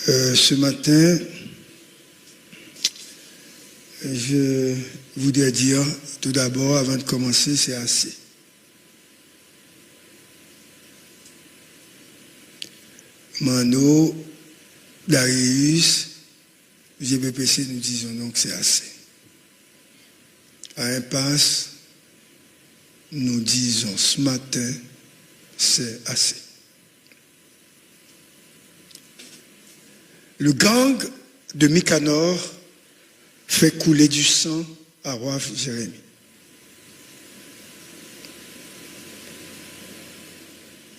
Ce matin, je voudrais dire tout d'abord, avant de commencer, c'est assez. Mano, Darius, GBPC, nous disons donc que c'est assez. À impasse, nous disons ce matin, c'est assez. Le gang de Micanor fait couler du sang à Roif Jérémie.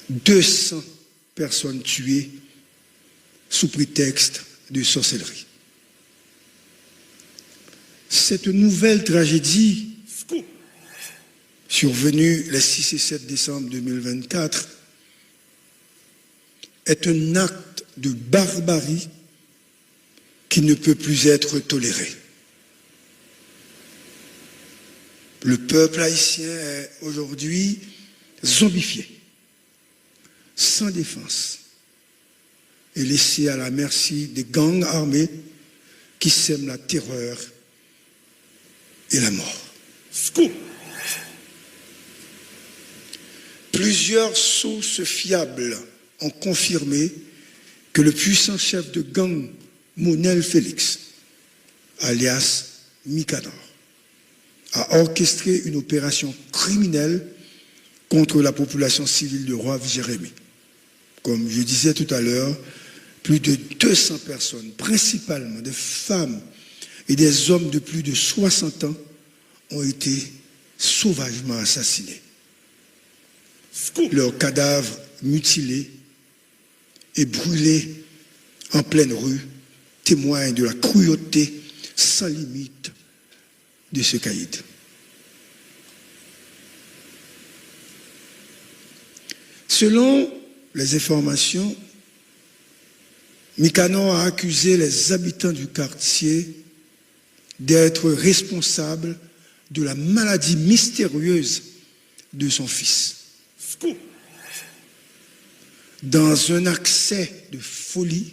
« 200 personnes tuées sous prétexte de sorcellerie. Cette nouvelle tragédie survenue les 6 et 7 décembre 2024 est un acte de barbarie qui ne peut plus être toléré. Le peuple haïtien est aujourd'hui zombifié, sans défense, et laissé à la merci des gangs armés qui sèment la terreur et la mort. Scoop. Plusieurs sources fiables ont confirmé que le puissant chef de gang Monel Félix, alias Micanor, a orchestré une opération criminelle contre la population civile de Roif Jérémie. Comme je disais tout à l'heure, plus de 200 personnes, principalement des femmes et des hommes de plus de 60 ans, ont été sauvagement assassinés. Leurs cadavres mutilés et brûlés en pleine rue témoignent de la cruauté sans limite de ce caïd. Selon les informations, Micanor a accusé les habitants du quartier d'être responsables de la maladie mystérieuse de son fils. Dans un accès de folie,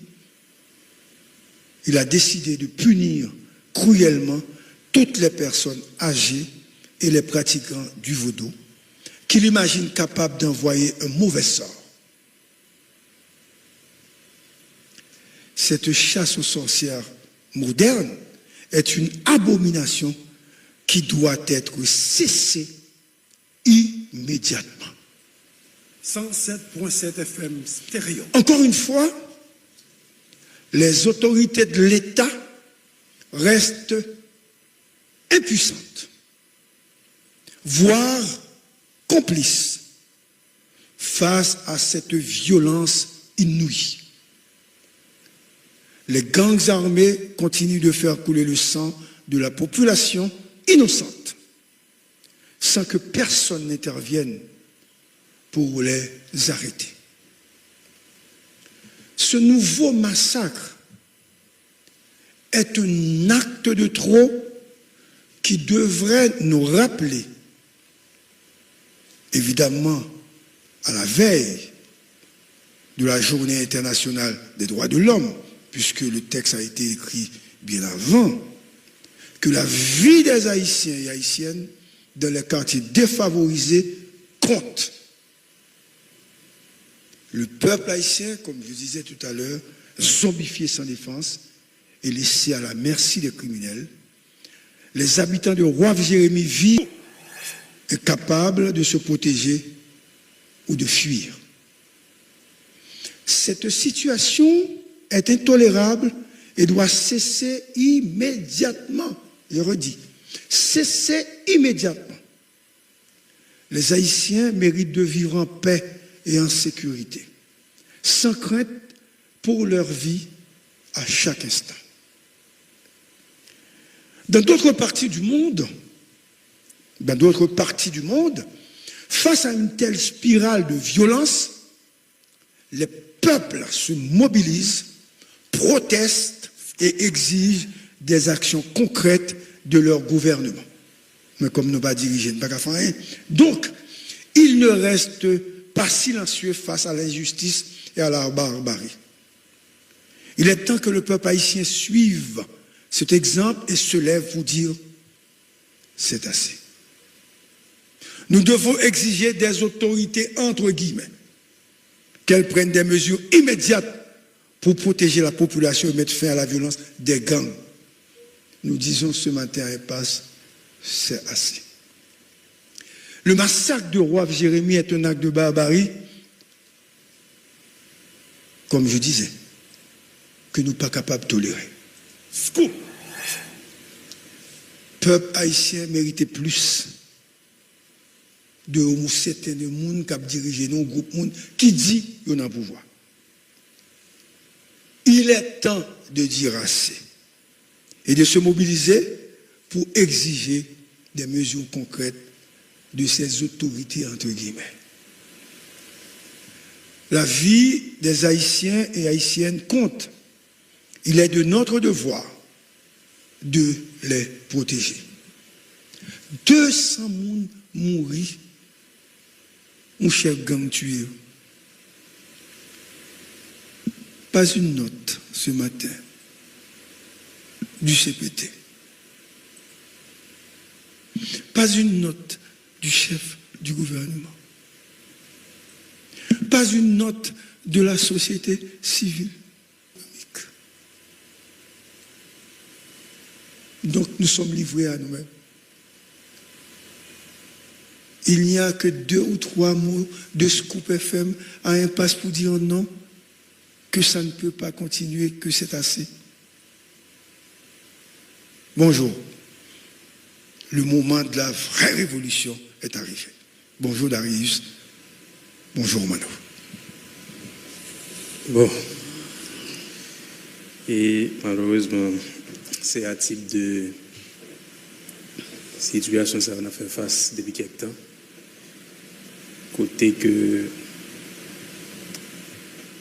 il a décidé de punir cruellement toutes les personnes âgées et les pratiquants du vaudou qu'il imagine capables d'envoyer un mauvais sort. Cette chasse aux sorcières moderne est une abomination qui doit être cessée immédiatement. 107.7 FM stéréo. Encore une fois, les autorités de l'État restent impuissantes, voire complices face à cette violence inouïe. Les gangs armés continuent de faire couler le sang de la population innocente, sans que personne n'intervienne pour les arrêter. Ce nouveau massacre est un acte de trop qui devrait nous rappeler, évidemment, à la veille de la Journée internationale des droits de l'homme, puisque le texte a été écrit bien avant, que la vie des Haïtiens et Haïtiennes dans les quartiers défavorisés compte. Le peuple haïtien, comme je disais tout à l'heure, zombifié sans défense et laissé à la merci des criminels. Les habitants de Roif Jérémie vivent incapables de se protéger ou de fuir. Cette situation est intolérable et doit cesser immédiatement. Je redis, cesser immédiatement. Les Haïtiens méritent de vivre en paix et en sécurité, sans crainte pour leur vie à chaque instant. Dans d'autres parties du monde, face à une telle spirale de violence, les peuples se mobilisent, protestent et exigent des actions concrètes de leur gouvernement. Mais comme nous pas diriger, nous pas faire rien. Donc, ils ne restent pas silencieux face à l'injustice et à la barbarie. Il est temps que le peuple haïtien suive cet exemple et se lève pour dire c'est assez. Nous devons exiger des autorités, entre guillemets, qu'elles prennent des mesures immédiates pour protéger la population et mettre fin à la violence des gangs. Nous disons ce matin à Impasse, c'est assez. Le massacre de Roi Jérémie est un acte de barbarie, comme je disais, que nous ne sommes pas capables de tolérer. Scoop! Peuple haïtien méritait plus de certains monde qui a dirigé nos groupes monde qui dit qu'il y a un pouvoir. Il est temps de dire assez et de se mobiliser pour exiger des mesures concrètes de ces autorités, entre guillemets. La vie des Haïtiens et Haïtiennes compte. Il est de notre devoir de les protéger. 200 personnes mourir, mon cher gang tué. Pas une note ce matin du CPT. Pas une note du chef du gouvernement. Pas une note de la société civile. Donc nous sommes livrés à nous-mêmes. Il n'y a que 2 ou 3 mots de Scoop FM à Impasse pour dire non, que ça ne peut pas continuer, que c'est assez. Bonjour. Le moment de la vraie révolution est arrivé. Bonjour Darius. Bonjour Mano. Bon. Et malheureusement, c'est un type de situation ça on a fait face depuis quelque temps. Côté que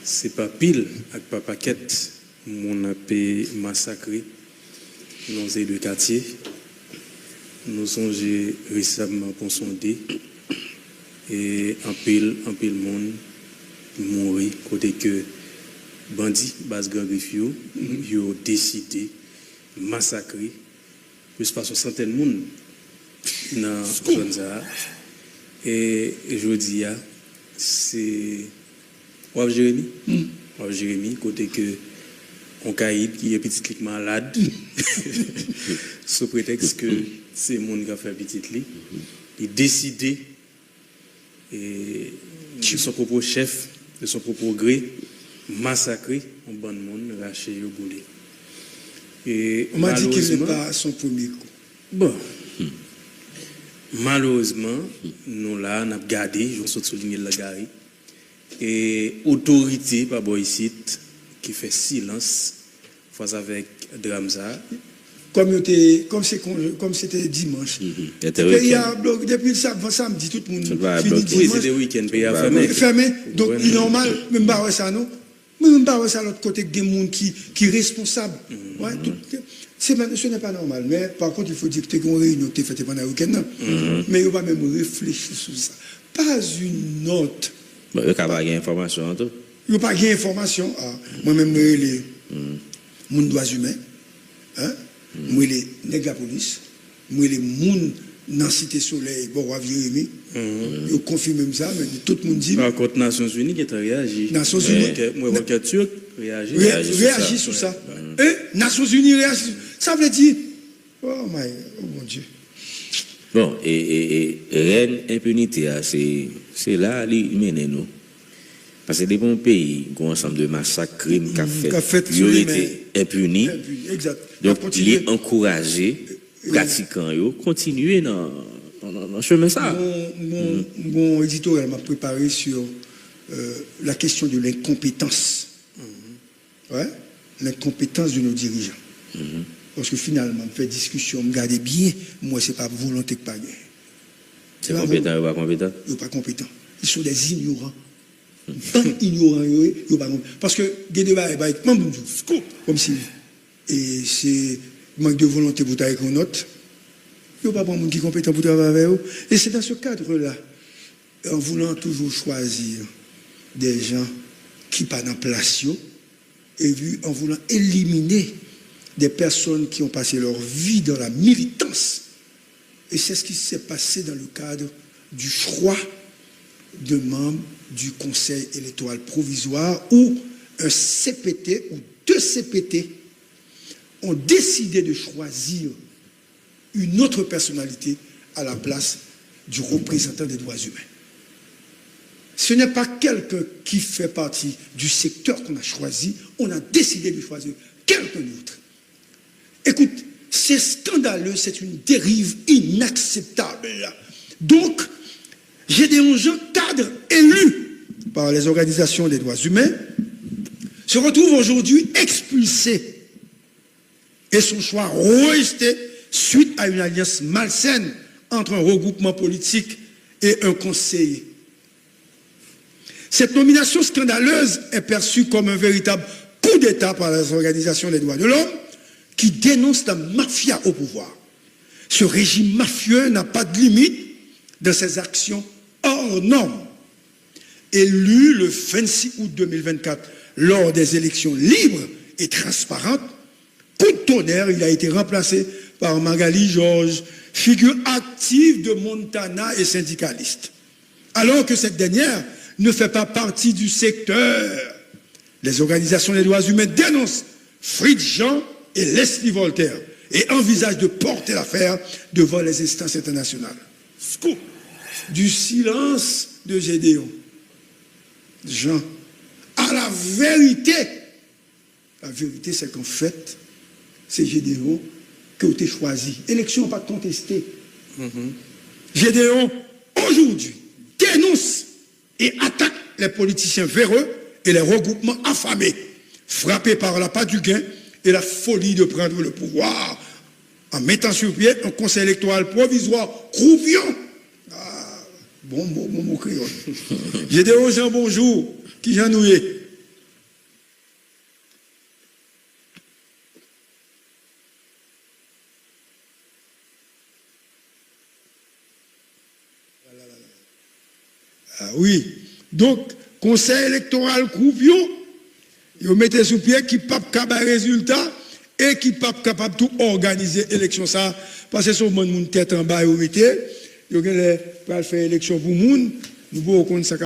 c'est pas pile avec pas paquette mon a massacré dans ces 2 quartiers. Nous songé récemment pour sonder et en pile monde mourir côté que bandits base gang grifio yo décidé massacrer plus pas 60 de monde dans zone ça et je dis c'est Wab Jérémie côté que on caïd qui est petit malade sous prétexte que c'est monde qui a fait petit lit il décidé et de son propre chef de son propre gré massacrer un bon monde raché au boulet. Et on m'a dit qu'il n'est pas son premier coup. Bon. Malheureusement, nous là, on a gardé, je vais souligner la gare, et autorité, par ici, qui fait silence face avec Dramza. Comme c'était dimanche. Depuis le samedi, tout le monde finit dimanche. Oui, c'était le week-end, pays à fermé. Donc, il est normal, même pas ça, non? Même pas ça, l'autre côté, des gens qui est responsable. Ouais, ce n'est pas normal. Mais par contre, il faut dire que tu as une réunion qui faite pendant le week-end. Mais il ne va pas même réfléchir sur ça. Pas une note. Il n'y a pas d'information. Il n'y a pas d'information. Moi-même, les droits humains. Moi, les nègres de la police. Moi, les gens dans la Cité Soleil, Roi Jérémie. Ils confirment même ça, mais tout le monde dit. Par contre, Nations Unies qui a réagi. Nations Unies. Moi, le Turc réagit sur ça. Et Nations Unies réagit. Ça veut dire. Oh mon Dieu. Bon, et reine impunité, c'est là qu'il mène nous. Parce que les bons pays, un ensemble de massacres, crimes qu'a fait, ils ont été impunis. Exact. Donc, il est encouragé, pratiquant, continuer dans le chemin ça. Mon éditorial m'a préparé sur la question de l'incompétence. Ouais? L'incompétence de nos dirigeants. Parce que finalement, on fait discussion, on regarde bien, moi, ce n'est pas volonté que pas gagner. C'est compétent ou pas compétent? Ils ne sont pas compétents. Ils sont des ignorants. Tant ignorants, ils ne sont pas compétents. Parce que, comme si, et c'est manque de volonté pour travailler avec une autre, il n'y a pas de monde qui est compétent pour travailler avec eux. Et c'est dans ce cadre-là, en voulant toujours choisir des gens qui ne sont pas dans place, en voulant éliminer des personnes qui ont passé leur vie dans la militance. Et c'est ce qui s'est passé dans le cadre du choix de membres du Conseil électoral provisoire où un CPT ou deux CPT ont décidé de choisir une autre personnalité à la place du représentant des droits humains. Ce n'est pas quelqu'un qui fait partie du secteur qu'on a choisi, on a décidé de choisir quelqu'un d'autre. Écoute, c'est scandaleux, c'est une dérive inacceptable. Donc, Gédéon Jean, cadre élu par les organisations des droits humains, se retrouve aujourd'hui expulsé et son choix rejeté suite à une alliance malsaine entre un regroupement politique et un conseiller. Cette nomination scandaleuse est perçue comme un véritable coup d'État par les organisations des droits de l'homme qui dénoncent la mafia au pouvoir. Ce régime mafieux n'a pas de limite dans ses actions hors normes. Élu le 26 août 2024 lors des élections libres et transparentes, coup de tonnerre, il a été remplacé par Magali Georges, figure active de Montana et syndicaliste. Alors que cette dernière ne fait pas partie du secteur. Les organisations des droits humains dénoncent Fritz Jean et Leslie Voltaire et envisagent de porter l'affaire devant les instances internationales. Scoop du silence de Gédéon Jean à la vérité. La vérité, c'est qu'en fait, c'est Gédéon qui a été choisi. Élection pas contestée. Gédéon, aujourd'hui, dénonce et attaque les politiciens véreux et les regroupements affamés, frappés par l'appât du gain et la folie de prendre le pouvoir, en mettant sur pied un conseil électoral provisoire croupion. Ah, bon, créole. Gédéon Jean, bonjour, qui j'en noué. Ah oui, donc, conseil électoral croupion, vous mettez sous pied qui pas capable résultat et qui pas capable de tout organiser l'élection ça, parce que c'est monde tête en bas, vous mettez, vous allez faire élection pour monde, nous pouvons ça.